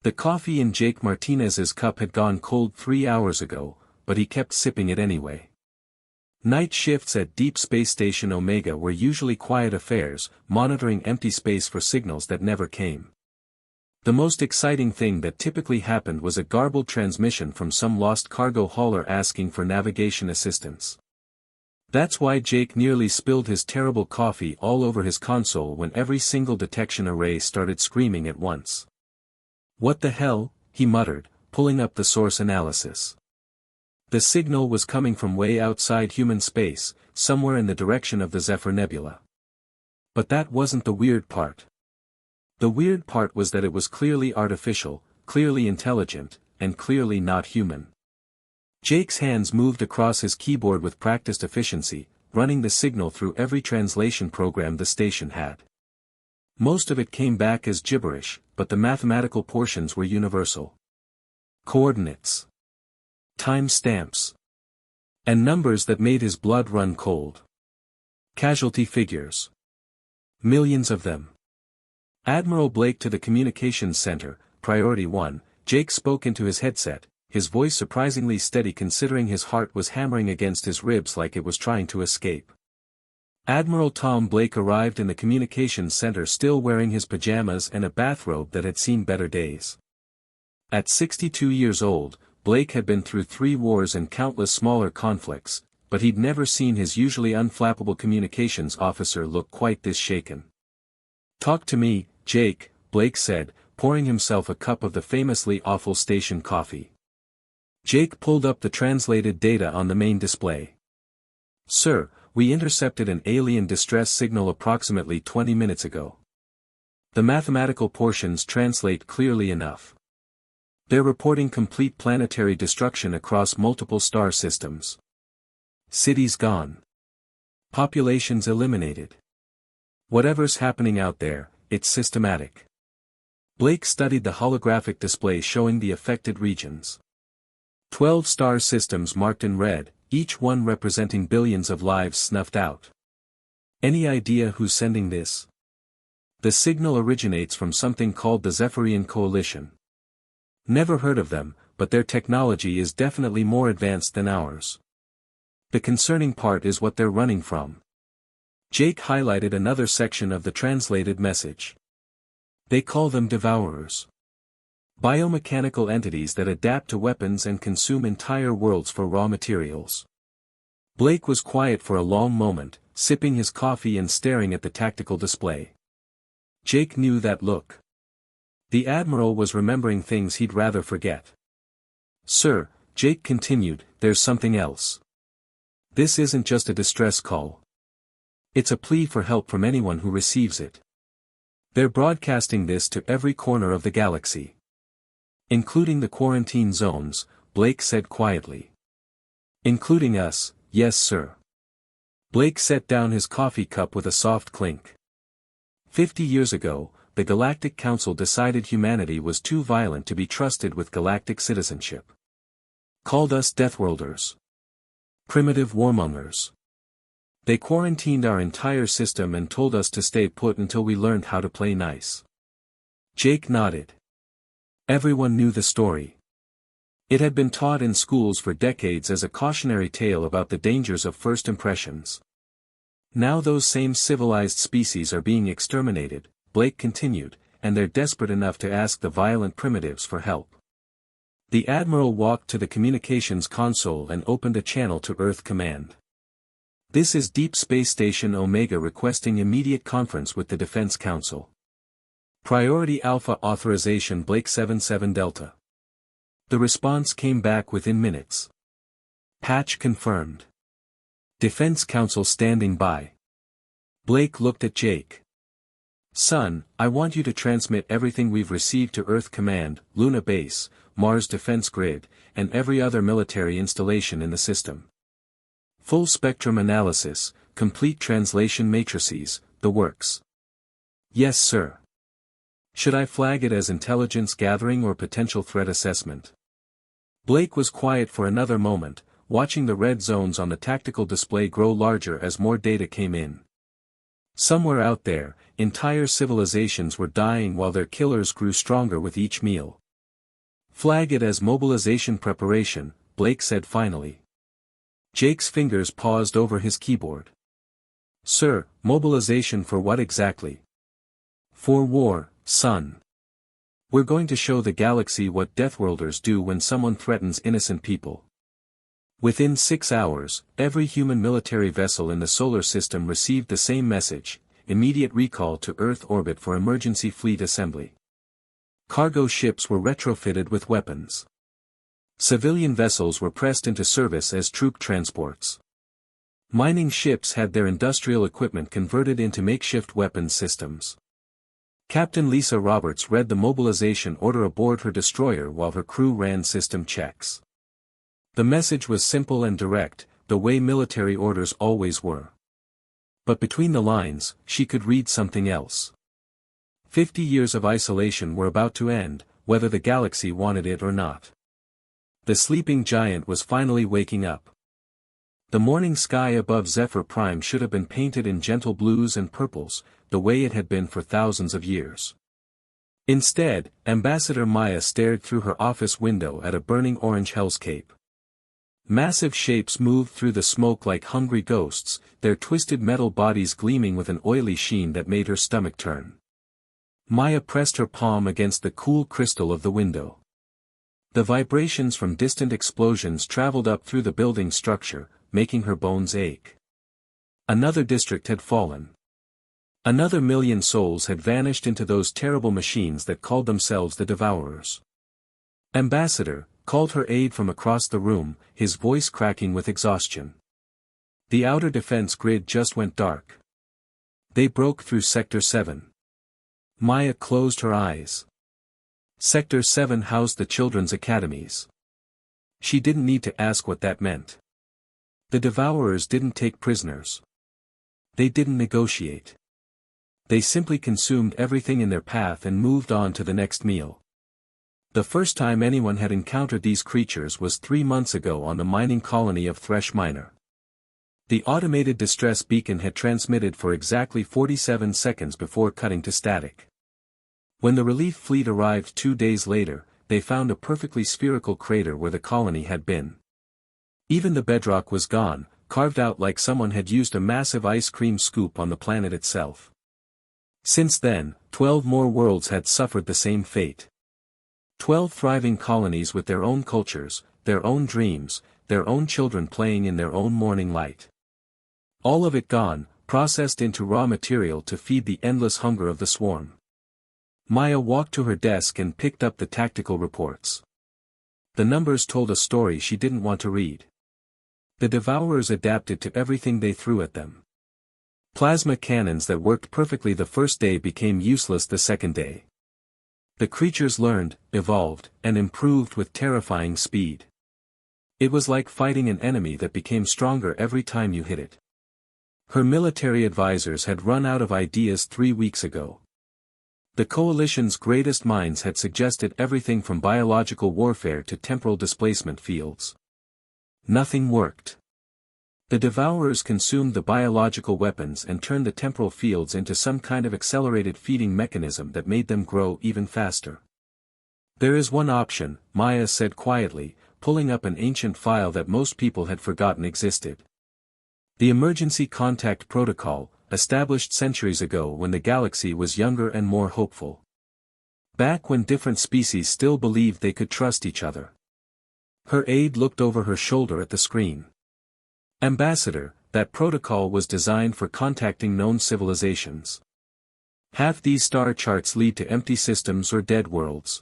The coffee in Jake Martinez's cup had gone cold 3 hours ago, but he kept sipping it anyway. Night shifts at Deep Space Station Omega were usually quiet affairs, monitoring empty space for signals that never came. The most exciting thing that typically happened was a garbled transmission from some lost cargo hauler asking for navigation assistance. That's why Jake nearly spilled his terrible coffee all over his console when every single detection array started screaming at once. "What the hell?" he muttered, pulling up the source analysis. The signal was coming from way outside human space, somewhere in the direction of the Zephyr Nebula. But that wasn't the weird part. The weird part was that it was clearly artificial, clearly intelligent, and clearly not human. Jake's hands moved across his keyboard with practiced efficiency, running the signal through every translation program the station had. Most of it came back as gibberish, but the mathematical portions were universal. Coordinates, time stamps, and numbers that made his blood run cold. Casualty figures. Millions of them. Admiral Blake to the Communications Center, Priority 1, Jake spoke into his headset, his voice surprisingly steady considering his heart was hammering against his ribs like it was trying to escape. Admiral Tom Blake arrived in the Communications Center still wearing his pajamas and a bathrobe that had seen better days. At 62 years old, Blake had been through 3 wars and countless smaller conflicts, but he'd never seen his usually unflappable communications officer look quite this shaken. "Talk to me, Jake," Blake said, pouring himself a cup of the famously awful station coffee. Jake pulled up the translated data on the main display. "Sir, we intercepted an alien distress signal approximately 20 minutes ago. The mathematical portions translate clearly enough. They're reporting complete planetary destruction across multiple star systems. Cities gone. Populations eliminated. Whatever's happening out there, it's systematic." Blake studied the holographic display showing the affected regions. 12 star systems marked in red, each one representing billions of lives snuffed out. "Any idea who's sending this?" "The signal originates from something called the Zephyrian Coalition. Never heard of them, but their technology is definitely more advanced than ours. The concerning part is what they're running from." Jake highlighted another section of the translated message. "They call them Devourers. Biomechanical entities that adapt to weapons and consume entire worlds for raw materials." Blake was quiet for a long moment, sipping his coffee and staring at the tactical display. Jake knew that look. The Admiral was remembering things he'd rather forget. "Sir," Jake continued, "there's something else. This isn't just a distress call. It's a plea for help from anyone who receives it. They're broadcasting this to every corner of the galaxy. Including the quarantine zones," Blake said quietly. "Including us, yes sir." Blake set down his coffee cup with a soft clink. 50 years ago, the Galactic Council decided humanity was too violent to be trusted with galactic citizenship. Called us Deathworlders. Primitive warmongers. They quarantined our entire system and told us to stay put until we learned how to play nice. Jake nodded. Everyone knew the story. It had been taught in schools for decades as a cautionary tale about the dangers of first impressions. Now those same civilized species are being exterminated, Blake continued, and they're desperate enough to ask the violent primitives for help. The Admiral walked to the communications console and opened a channel to Earth Command. "This is Deep Space Station Omega requesting immediate conference with the Defense Council. Priority Alpha Authorization Blake 77 Delta." The response came back within minutes. Patch confirmed. Defense Council standing by. Blake looked at Jake. "Son, I want you to transmit everything we've received to Earth Command, Luna Base, Mars Defense Grid, and every other military installation in the system. Full spectrum analysis, complete translation matrices, the works." "Yes sir." "Should I flag it as intelligence gathering or potential threat assessment?" Blake was quiet for another moment, watching the red zones on the tactical display grow larger as more data came in. Somewhere out there, entire civilizations were dying while their killers grew stronger with each meal. Flag it as mobilization preparation, Blake said finally. Jake's fingers paused over his keyboard. Sir, mobilization for what exactly? For war, son. We're going to show the galaxy what Deathworlders do when someone threatens innocent people. Within 6 hours, every human military vessel in the solar system received the same message: immediate recall to Earth orbit for emergency fleet assembly. Cargo ships were retrofitted with weapons. Civilian vessels were pressed into service as troop transports. Mining ships had their industrial equipment converted into makeshift weapons systems. Captain Lisa Roberts read the mobilization order aboard her destroyer while her crew ran system checks. The message was simple and direct, the way military orders always were. But between the lines, she could read something else. 50 years of isolation were about to end, whether the galaxy wanted it or not. The sleeping giant was finally waking up. The morning sky above Zephyr Prime should have been painted in gentle blues and purples, the way it had been for thousands of years. Instead, Ambassador Maya stared through her office window at a burning orange hellscape. Massive shapes moved through the smoke like hungry ghosts, their twisted metal bodies gleaming with an oily sheen that made her stomach turn. Maya pressed her palm against the cool crystal of the window. The vibrations from distant explosions traveled up through the building structure, making her bones ache. Another district had fallen. Another million souls had vanished into those terrible machines that called themselves the Devourers. Ambassador, called her aide from across the room, his voice cracking with exhaustion. The outer defense grid just went dark. They broke through Sector 7. Maya closed her eyes. Sector 7 housed the children's academies. She didn't need to ask what that meant. The Devourers didn't take prisoners. They didn't negotiate. They simply consumed everything in their path and moved on to the next meal. The first time anyone had encountered these creatures was 3 months ago on the mining colony of Thresh Minor. The automated distress beacon had transmitted for exactly 47 seconds before cutting to static. When the relief fleet arrived 2 days later, they found a perfectly spherical crater where the colony had been. Even the bedrock was gone, carved out like someone had used a massive ice cream scoop on the planet itself. Since then, 12 more worlds had suffered the same fate. 12 thriving colonies with their own cultures, their own dreams, their own children playing in their own morning light. All of it gone, processed into raw material to feed the endless hunger of the swarm. Maya walked to her desk and picked up the tactical reports. The numbers told a story she didn't want to read. The Devourers adapted to everything they threw at them. Plasma cannons that worked perfectly the first day became useless the second day. The creatures learned, evolved, and improved with terrifying speed. It was like fighting an enemy that became stronger every time you hit it. Her military advisors had run out of ideas 3 weeks ago. The Coalition's greatest minds had suggested everything from biological warfare to temporal displacement fields. Nothing worked. The Devourers consumed the biological weapons and turned the temporal fields into some kind of accelerated feeding mechanism that made them grow even faster. There is one option, Maya said quietly, pulling up an ancient file that most people had forgotten existed. The Emergency Contact Protocol, established centuries ago when the galaxy was younger and more hopeful. Back when different species still believed they could trust each other. Her aide looked over her shoulder at the screen. Ambassador, that protocol was designed for contacting known civilizations. Half these star charts lead to empty systems or dead worlds.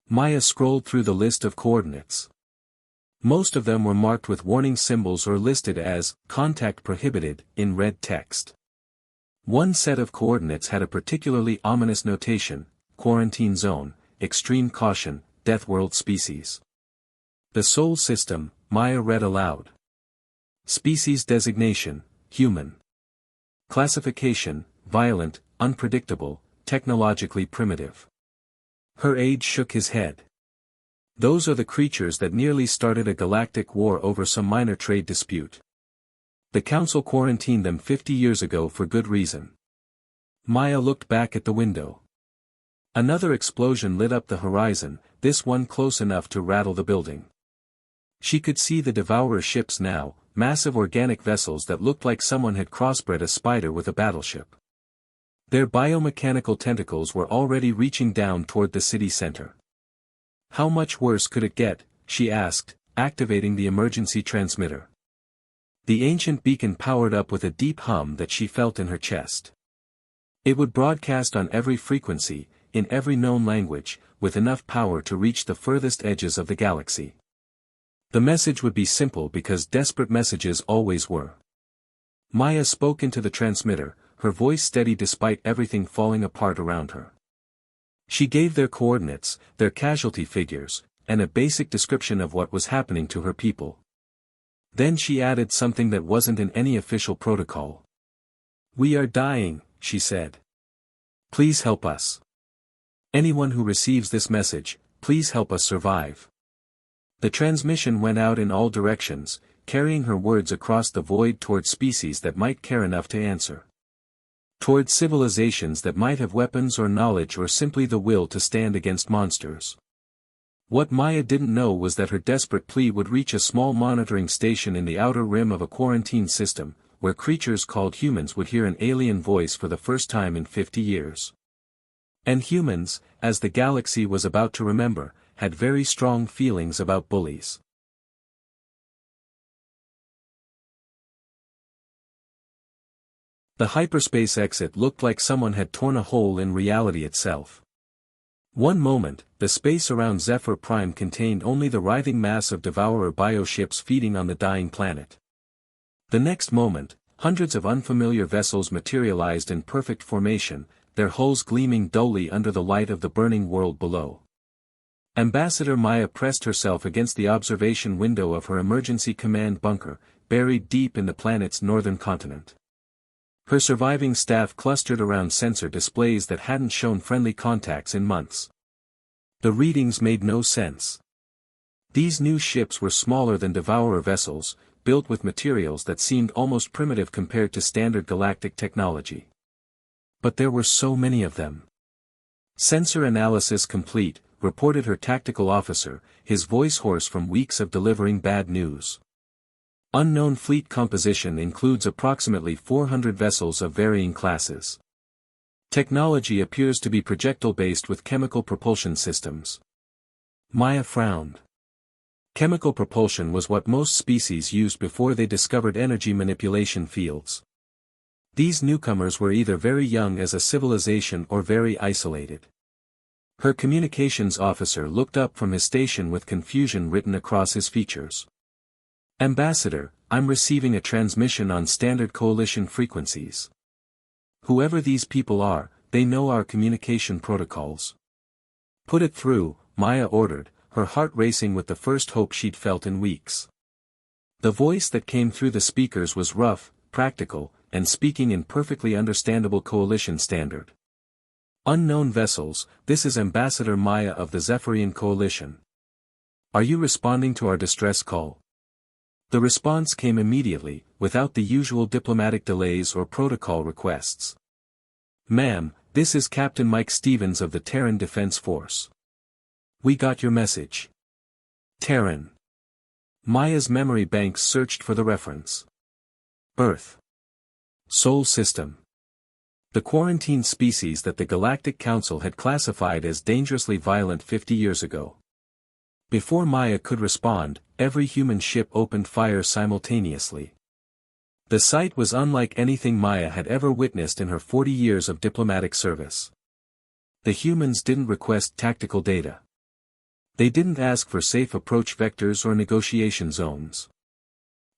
Maya scrolled through the list of coordinates. Most of them were marked with warning symbols or listed as, contact prohibited, in red text. One set of coordinates had a particularly ominous notation, quarantine zone, extreme caution, Deathworld species. The Sol system, Maya read aloud. Species designation, human. Classification, violent, unpredictable, technologically primitive. Her aide shook his head. Those are the creatures that nearly started a galactic war over some minor trade dispute. The Council quarantined them 50 years ago for good reason. Maya looked back at the window. Another explosion lit up the horizon, this one close enough to rattle the building. She could see the Devourer ships now, massive organic vessels that looked like someone had crossbred a spider with a battleship. Their biomechanical tentacles were already reaching down toward the city center. How much worse could it get, she asked, activating the emergency transmitter. The ancient beacon powered up with a deep hum that she felt in her chest. It would broadcast on every frequency, in every known language, with enough power to reach the furthest edges of the galaxy. The message would be simple because desperate messages always were. Maya spoke into the transmitter, her voice steady despite everything falling apart around her. She gave their coordinates, their casualty figures, and a basic description of what was happening to her people. Then she added something that wasn't in any official protocol. "We are dying," she said. "Please help us. Anyone who receives this message, please help us survive." The transmission went out in all directions, carrying her words across the void toward species that might care enough to answer. Toward civilizations that might have weapons or knowledge or simply the will to stand against monsters. What Maya didn't know was that her desperate plea would reach a small monitoring station in the outer rim of a quarantine system, where creatures called humans would hear an alien voice for the first time in 50 years. And humans, as the galaxy was about to remember, had very strong feelings about bullies. The hyperspace exit looked like someone had torn a hole in reality itself. One moment, the space around Zephyr Prime contained only the writhing mass of Devourer bioships feeding on the dying planet. The next moment, hundreds of unfamiliar vessels materialized in perfect formation, their hulls gleaming dully under the light of the burning world below. Ambassador Maya pressed herself against the observation window of her emergency command bunker, buried deep in the planet's northern continent. Her surviving staff clustered around sensor displays that hadn't shown friendly contacts in months. The readings made no sense. These new ships were smaller than Devourer vessels, built with materials that seemed almost primitive compared to standard galactic technology. But there were so many of them. "Sensor analysis complete," reported her tactical officer, his voice hoarse from weeks of delivering bad news. "Unknown fleet composition includes approximately 400 vessels of varying classes. Technology appears to be projectile-based with chemical propulsion systems." Maya frowned. Chemical propulsion was what most species used before they discovered energy manipulation fields. These newcomers were either very young as a civilization or very isolated. Her communications officer looked up from his station with confusion written across his features. "Ambassador, I'm receiving a transmission on standard coalition frequencies. Whoever these people are, they know our communication protocols." "Put it through," Maya ordered, her heart racing with the first hope she'd felt in weeks. The voice that came through the speakers was rough, practical, and speaking in perfectly understandable coalition standard. "Unknown vessels, this is Ambassador Maya of the Zephyrian Coalition. Are you responding to our distress call?" The response came immediately, without the usual diplomatic delays or protocol requests. "Ma'am, this is Captain Mike Stevens of the Terran Defense Force. We got your message." Terran. Maya's memory banks searched for the reference. Earth. Sol System. The quarantine species that the Galactic Council had classified as dangerously violent 50 years ago. Before Maya could respond, every human ship opened fire simultaneously. The sight was unlike anything Maya had ever witnessed in her 40 years of diplomatic service. The humans didn't request tactical data. They didn't ask for safe approach vectors or negotiation zones.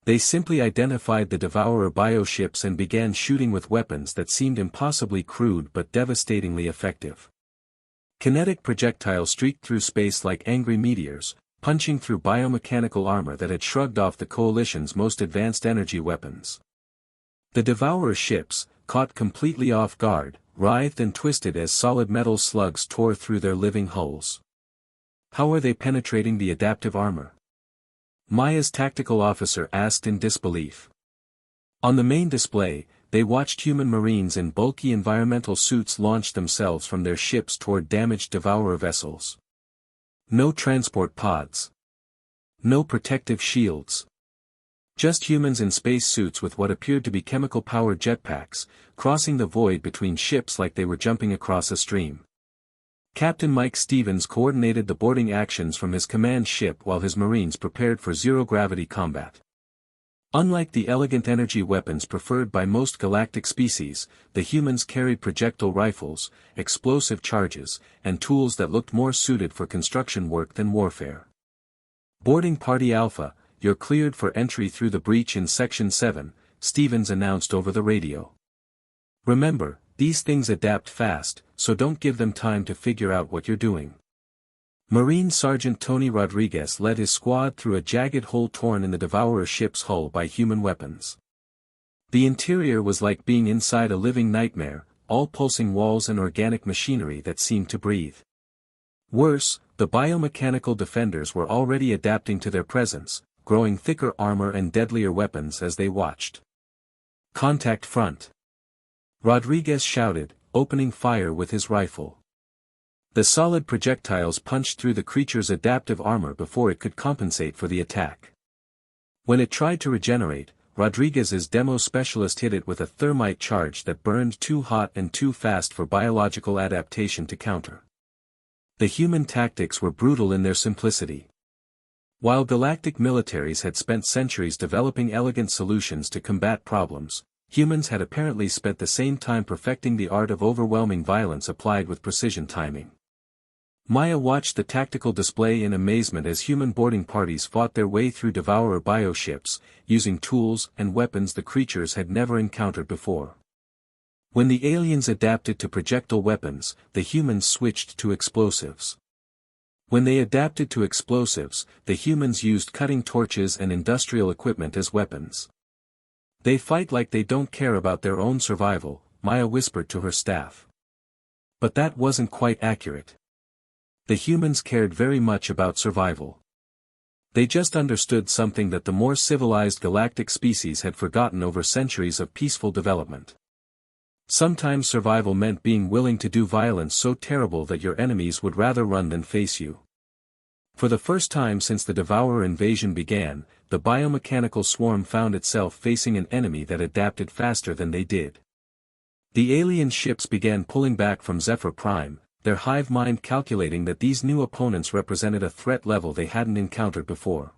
They simply identified the Devourer bioships and began shooting with weapons that seemed impossibly crude but devastatingly effective. Kinetic projectiles streaked through space like angry meteors, punching through biomechanical armor that had shrugged off the Coalition's most advanced energy weapons. The Devourer ships, caught completely off guard, writhed and twisted as solid metal slugs tore through their living hulls. "How are they penetrating the adaptive armor?" Maya's tactical officer asked in disbelief. On the main display, they watched human marines in bulky environmental suits launch themselves from their ships toward damaged Devourer vessels. No transport pods. No protective shields. Just humans in space suits with what appeared to be chemical-powered jetpacks, crossing the void between ships like they were jumping across a stream. Captain Mike Stevens coordinated the boarding actions from his command ship while his Marines prepared for zero-gravity combat. Unlike the elegant energy weapons preferred by most galactic species, the humans carried projectile rifles, explosive charges, and tools that looked more suited for construction work than warfare. Boarding Party Alpha, you're cleared for entry through the breach in Section 7, Stevens announced over the radio. Remember, these things adapt fast, so don't give them time to figure out what you're doing. Marine Sergeant Tony Rodriguez led his squad through a jagged hole torn in the Devourer ship's hull by human weapons. The interior was like being inside a living nightmare, all pulsing walls and organic machinery that seemed to breathe. Worse, the biomechanical defenders were already adapting to their presence, growing thicker armor and deadlier weapons as they watched. Contact front. Rodriguez shouted, opening fire with his rifle. The solid projectiles punched through the creature's adaptive armor before it could compensate for the attack. When it tried to regenerate, Rodriguez's demo specialist hit it with a thermite charge that burned too hot and too fast for biological adaptation to counter. The human tactics were brutal in their simplicity. While galactic militaries had spent centuries developing elegant solutions to combat problems, humans had apparently spent the same time perfecting the art of overwhelming violence applied with precision timing. Maya watched the tactical display in amazement as human boarding parties fought their way through Devourer bioships, using tools and weapons the creatures had never encountered before. When the aliens adapted to projectile weapons, the humans switched to explosives. When they adapted to explosives, the humans used cutting torches and industrial equipment as weapons. They fight like they don't care about their own survival, Maya whispered to her staff. But that wasn't quite accurate. The humans cared very much about survival. They just understood something that the more civilized galactic species had forgotten over centuries of peaceful development. Sometimes survival meant being willing to do violence so terrible that your enemies would rather run than face you. For the first time since the Devourer invasion began, the biomechanical swarm found itself facing an enemy that adapted faster than they did. The alien ships began pulling back from Zephyr Prime, their hive mind calculating that these new opponents represented a threat level they hadn't encountered before.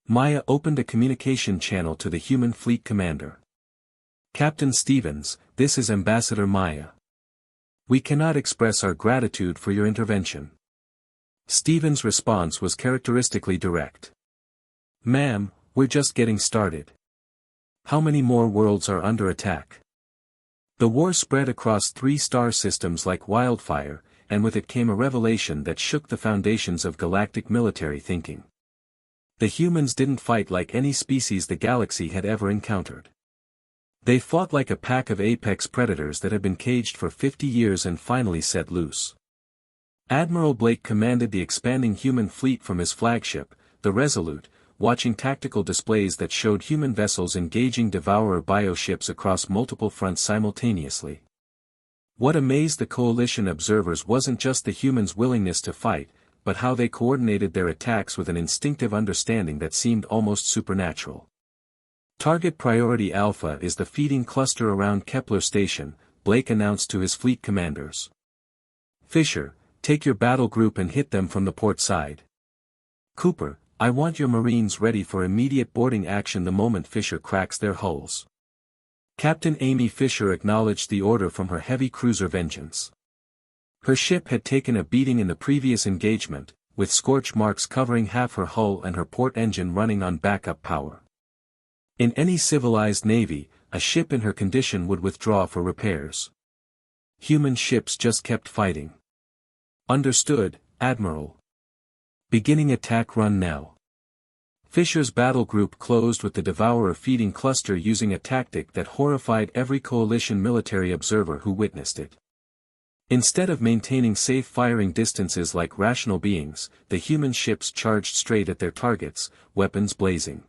Maya opened a communication channel to the human fleet commander. Captain Stevens, this is Ambassador Maya. We cannot express our gratitude for your intervention. Stevens' response was characteristically direct. Ma'am, we're just getting started. How many more worlds are under attack? The war spread across 3 star systems like wildfire, and with it came a revelation that shook the foundations of galactic military thinking. The humans didn't fight like any species the galaxy had ever encountered. They fought like a pack of apex predators that had been caged for 50 years and finally set loose. Admiral Blake commanded the expanding human fleet from his flagship, the Resolute, watching tactical displays that showed human vessels engaging Devourer bioships across multiple fronts simultaneously. What amazed the coalition observers wasn't just the humans' willingness to fight, but how they coordinated their attacks with an instinctive understanding that seemed almost supernatural. Target Priority Alpha is the feeding cluster around Kepler Station, Blake announced to his fleet commanders. Fisher, take your battle group and hit them from the port side. Cooper, I want your Marines ready for immediate boarding action the moment Fisher cracks their hulls. Captain Amy Fisher acknowledged the order from her heavy cruiser Vengeance. Her ship had taken a beating in the previous engagement, with scorch marks covering half her hull and her port engine running on backup power. In any civilized navy, a ship in her condition would withdraw for repairs. Human ships just kept fighting. Understood, Admiral. Beginning attack run now. Fisher's battle group closed with the Devourer feeding cluster using a tactic that horrified every coalition military observer who witnessed it. Instead of maintaining safe firing distances like rational beings, the human ships charged straight at their targets, weapons blazing.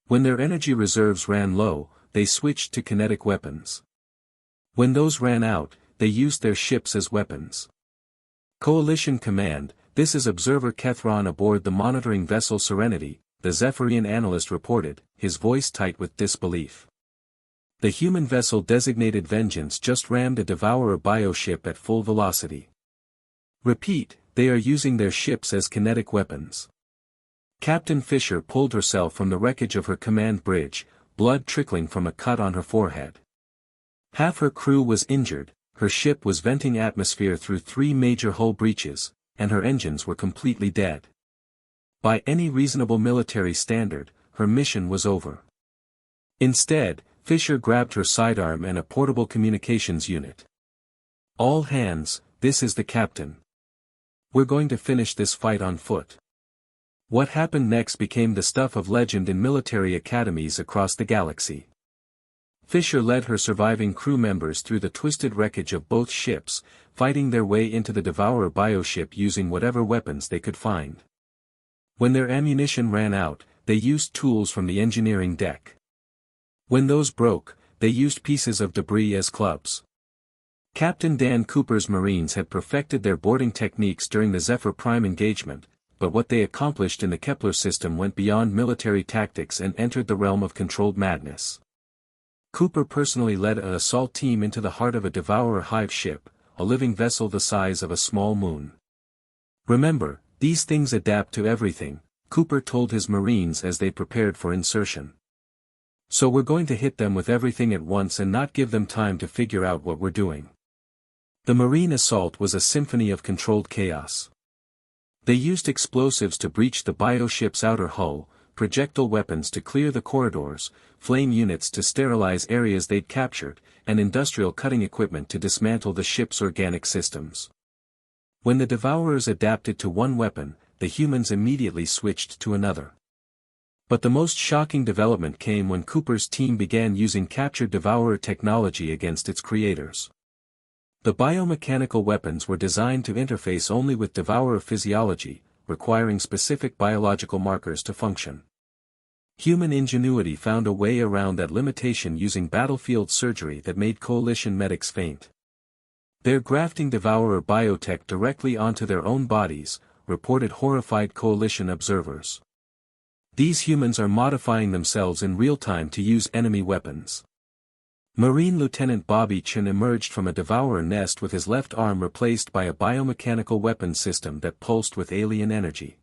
When their energy reserves ran low, they switched to kinetic weapons. When those ran out, they used their ships as weapons. Coalition Command, "This is Observer Kethron aboard the monitoring vessel Serenity," the Zephyrian analyst reported, his voice tight with disbelief. "The human vessel designated Vengeance just rammed a Devourer bioship at full velocity. Repeat, they are using their ships as kinetic weapons." Captain Fisher pulled herself from the wreckage of her command bridge, blood trickling from a cut on her forehead. Half her crew was injured, her ship was venting atmosphere through 3 major hull breaches, and her engines were completely dead. By any reasonable military standard, her mission was over. Instead, Fisher grabbed her sidearm and a portable communications unit. "All hands, this is the captain. We're going to finish this fight on foot." What happened next became the stuff of legend in military academies across the galaxy. Fisher led her surviving crew members through the twisted wreckage of both ships, fighting their way into the Devourer bioship using whatever weapons they could find. When their ammunition ran out, they used tools from the engineering deck. When those broke, they used pieces of debris as clubs. Captain Dan Cooper's Marines had perfected their boarding techniques during the Zephyr Prime engagement, but what they accomplished in the Kepler system went beyond military tactics and entered the realm of controlled madness. Cooper personally led an assault team into the heart of a Devourer hive ship, a living vessel the size of a small moon. "Remember, these things adapt to everything," Cooper told his Marines as they prepared for insertion. "So we're going to hit them with everything at once and not give them time to figure out what we're doing." The Marine assault was a symphony of controlled chaos. They used explosives to breach the bioship's outer hull, projectile weapons to clear the corridors, flame units to sterilize areas they'd captured, and industrial cutting equipment to dismantle the ship's organic systems. When the Devourers adapted to one weapon, the humans immediately switched to another. But the most shocking development came when Cooper's team began using captured Devourer technology against its creators. The biomechanical weapons were designed to interface only with Devourer physiology, requiring specific biological markers to function. Human ingenuity found a way around that limitation using battlefield surgery that made Coalition medics faint. They're grafting Devourer biotech directly onto their own bodies, reported horrified Coalition observers. These humans are modifying themselves in real time to use enemy weapons. Marine Lieutenant Bobby Chin emerged from a Devourer nest with his left arm replaced by a biomechanical weapon system that pulsed with alien energy.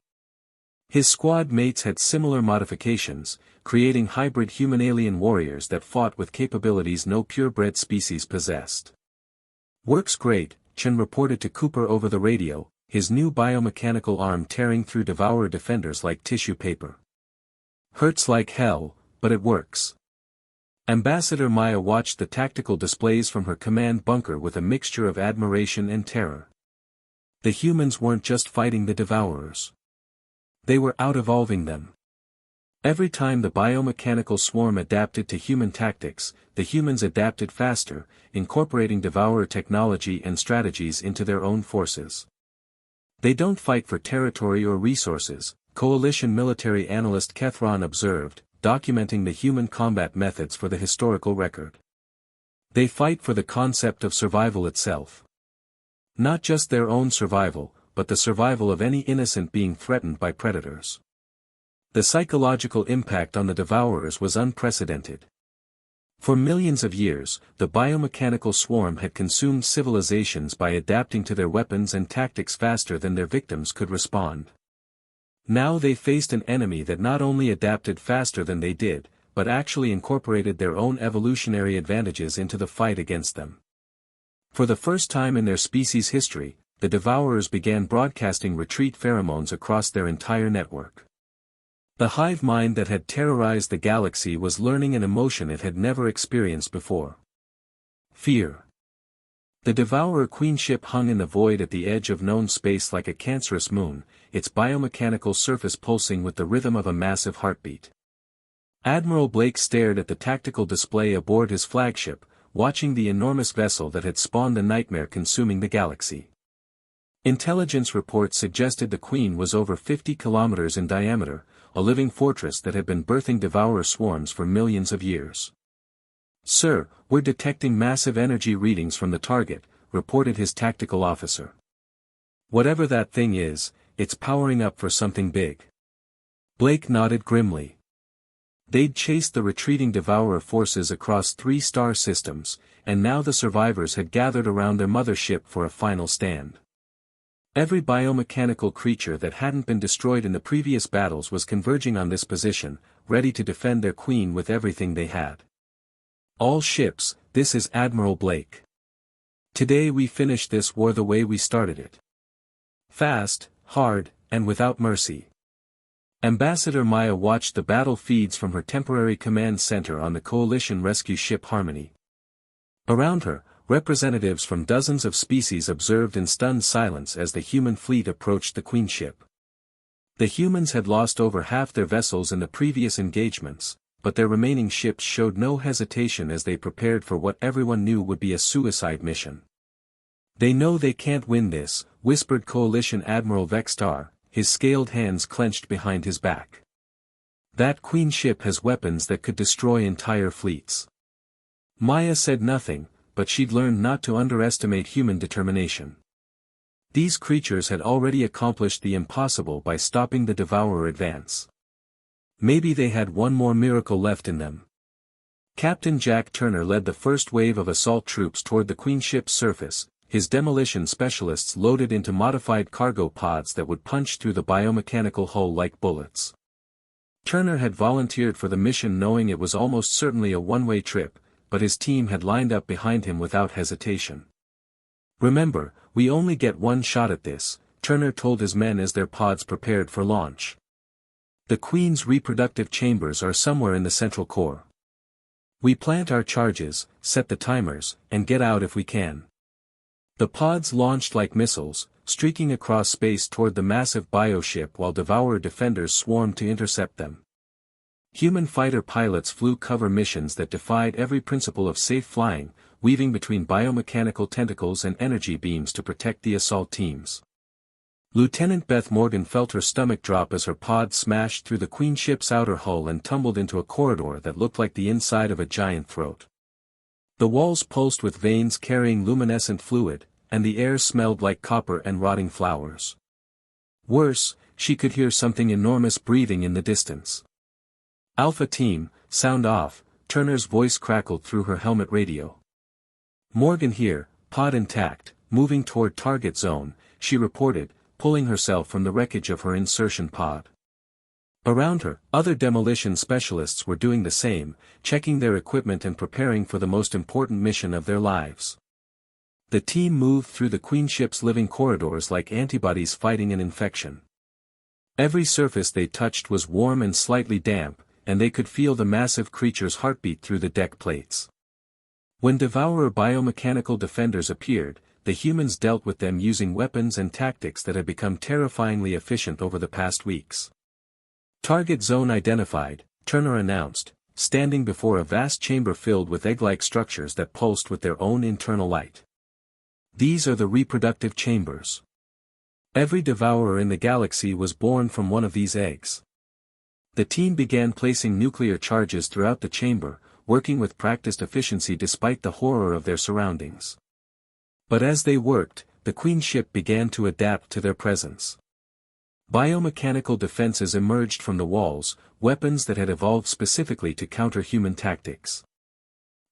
His squad mates had similar modifications, creating hybrid human-alien warriors that fought with capabilities no purebred species possessed. "Works great," Chin reported to Cooper over the radio, his new biomechanical arm tearing through Devourer defenders like tissue paper. "Hurts like hell, but it works." Ambassador Maya watched the tactical displays from her command bunker with a mixture of admiration and terror. The humans weren't just fighting the Devourers. They were out-evolving them. Every time the biomechanical swarm adapted to human tactics, the humans adapted faster, incorporating Devourer technology and strategies into their own forces. "They don't fight for territory or resources," Coalition military analyst Kethron observed, documenting the human combat methods for the historical record. "They fight for the concept of survival itself. Not just their own survival, but the survival of any innocent being threatened by predators." The psychological impact on the Devourers was unprecedented. For millions of years, the biomechanical swarm had consumed civilizations by adapting to their weapons and tactics faster than their victims could respond. Now they faced an enemy that not only adapted faster than they did, but actually incorporated their own evolutionary advantages into the fight against them. For the first time in their species' history, the Devourers began broadcasting retreat pheromones across their entire network. The hive mind that had terrorized the galaxy was learning an emotion it had never experienced before. Fear. The Devourer Queen ship hung in the void at the edge of known space like a cancerous moon, its biomechanical surface pulsing with the rhythm of a massive heartbeat. Admiral Blake stared at the tactical display aboard his flagship, watching the enormous vessel that had spawned the nightmare consuming the galaxy. Intelligence reports suggested the Queen was over 50 kilometers in diameter, a living fortress that had been birthing Devourer swarms for millions of years. "Sir, we're detecting massive energy readings from the target," reported his tactical officer. "Whatever that thing is, it's powering up for something big. Blake nodded grimly. They'd chased the retreating Devourer forces across 3 star systems, and now the survivors had gathered around their mothership for a final stand. Every biomechanical creature that hadn't been destroyed in the previous battles was converging on this position, ready to defend their queen with everything they had. All ships, this is Admiral Blake. Today we finish this war the way we started it. Fast, hard, and without mercy. Ambassador Maya watched the battle feeds from her temporary command center on the Coalition rescue ship Harmony. Around her, representatives from dozens of species observed in stunned silence as the human fleet approached the Queen ship. The humans had lost over half their vessels in the previous engagements, but their remaining ships showed no hesitation as they prepared for what everyone knew would be a suicide mission. "They know they can't win this," whispered Coalition Admiral Vextar, his scaled hands clenched behind his back. "That Queen ship has weapons that could destroy entire fleets." Maya said nothing, but she'd learned not to underestimate human determination. These creatures had already accomplished the impossible by stopping the Devourer advance. Maybe they had one more miracle left in them. Captain Jack Turner led the first wave of assault troops toward the Queen ship's surface, his demolition specialists loaded into modified cargo pods that would punch through the biomechanical hull like bullets. Turner had volunteered for the mission knowing it was almost certainly a one-way trip, but his team had lined up behind him without hesitation. "Remember, we only get one shot at this," Turner told his men as their pods prepared for launch. "The Queen's reproductive chambers are somewhere in the central core. We plant our charges, set the timers, and get out if we can." The pods launched like missiles, streaking across space toward the massive bioship while Devourer defenders swarmed to intercept them. Human fighter pilots flew cover missions that defied every principle of safe flying, weaving between biomechanical tentacles and energy beams to protect the assault teams. Lieutenant Beth Morgan felt her stomach drop as her pod smashed through the Queen ship's outer hull and tumbled into a corridor that looked like the inside of a giant throat. The walls pulsed with veins carrying luminescent fluid, and the air smelled like copper and rotting flowers. Worse, she could hear something enormous breathing in the distance. "Alpha Team, sound off," Turner's voice crackled through her helmet radio. "Morgan here, pod intact, moving toward target zone," she reported, pulling herself from the wreckage of her insertion pod. Around her, other demolition specialists were doing the same, checking their equipment and preparing for the most important mission of their lives. The team moved through the Queen ship's living corridors like antibodies fighting an infection. Every surface they touched was warm and slightly damp, and they could feel the massive creature's heartbeat through the deck plates. When Devourer biomechanical defenders appeared, the humans dealt with them using weapons and tactics that had become terrifyingly efficient over the past weeks. "Target zone identified," Turner announced, standing before a vast chamber filled with egg-like structures that pulsed with their own internal light. "These are the reproductive chambers. Every Devourer in the galaxy was born from one of these eggs." The team began placing nuclear charges throughout the chamber, working with practiced efficiency despite the horror of their surroundings. But as they worked, the Queen ship began to adapt to their presence. Biomechanical defenses emerged from the walls, weapons that had evolved specifically to counter human tactics.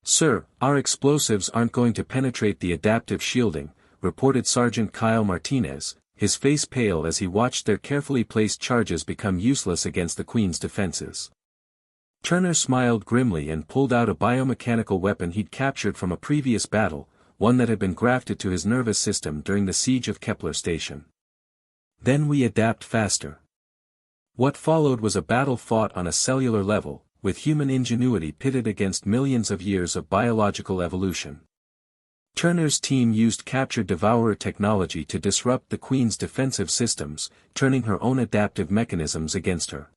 "Sir, our explosives aren't going to penetrate the adaptive shielding," reported Sergeant Kyle Martinez, his face pale as he watched their carefully placed charges become useless against the Queen's defenses. Turner smiled grimly and pulled out a biomechanical weapon he'd captured from a previous battle, one that had been grafted to his nervous system during the siege of Kepler Station. "Then we adapt faster." What followed was a battle fought on a cellular level, with human ingenuity pitted against millions of years of biological evolution. Turner's team used captured Devourer technology to disrupt the Queen's defensive systems, turning her own adaptive mechanisms against her.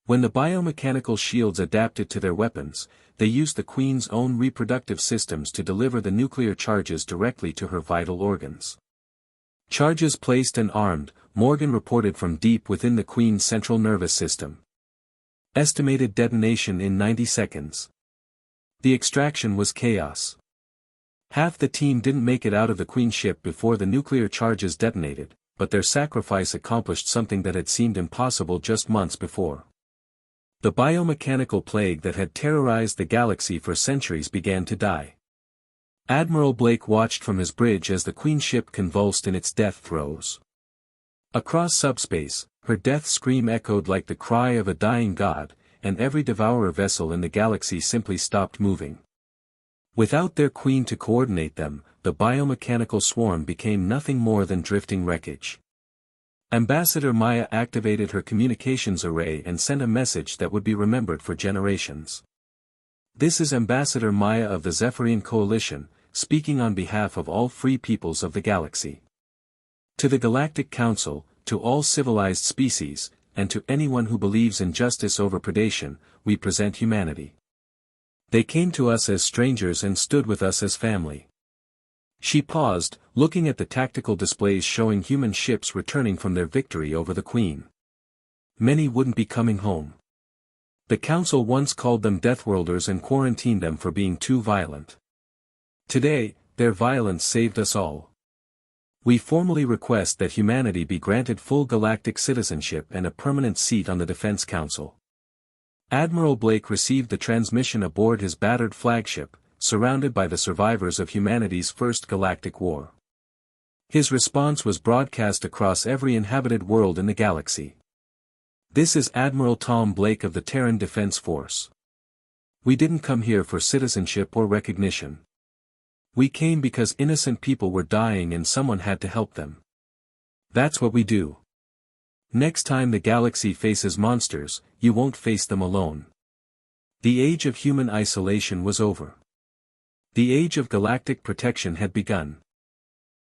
When the biomechanical shields adapted to their weapons, they used the Queen's own reproductive systems to deliver the nuclear charges directly to her vital organs. "Charges placed and armed," Morgan reported from deep within the Queen's central nervous system. Estimated detonation in 90 seconds. The extraction was chaos. Half the team didn't make it out of the Queen ship before the nuclear charges detonated, but their sacrifice accomplished something that had seemed impossible just months before. The biomechanical plague that had terrorized the galaxy for centuries began to die. Admiral Blake watched from his bridge as the Queen ship convulsed in its death throes. Across subspace, her death scream echoed like the cry of a dying god, and every devourer vessel in the galaxy simply stopped moving. Without their queen to coordinate them, the biomechanical swarm became nothing more than drifting wreckage. Ambassador Maya activated her communications array and sent a message that would be remembered for generations. "This is Ambassador Maya of the Zephyrian Coalition, speaking on behalf of all free peoples of the galaxy. To the Galactic Council, to all civilized species, and to anyone who believes in justice over predation, we present humanity. They came to us as strangers and stood with us as family." She paused, looking at the tactical displays showing human ships returning from their victory over the Queen. Many wouldn't be coming home. The Council once called them Deathworlders and quarantined them for being too violent. Today, their violence saved us all. We formally request that humanity be granted full galactic citizenship and a permanent seat on the Defense Council. Admiral Blake received the transmission aboard his battered flagship, surrounded by the survivors of humanity's first galactic war. His response was broadcast across every inhabited world in the galaxy. "This is Admiral Tom Blake of the Terran Defense Force. We didn't come here for citizenship or recognition. We came because innocent people were dying and someone had to help them. That's what we do. Next time the galaxy faces monsters, you won't face them alone." The age of human isolation was over. The age of galactic protection had begun.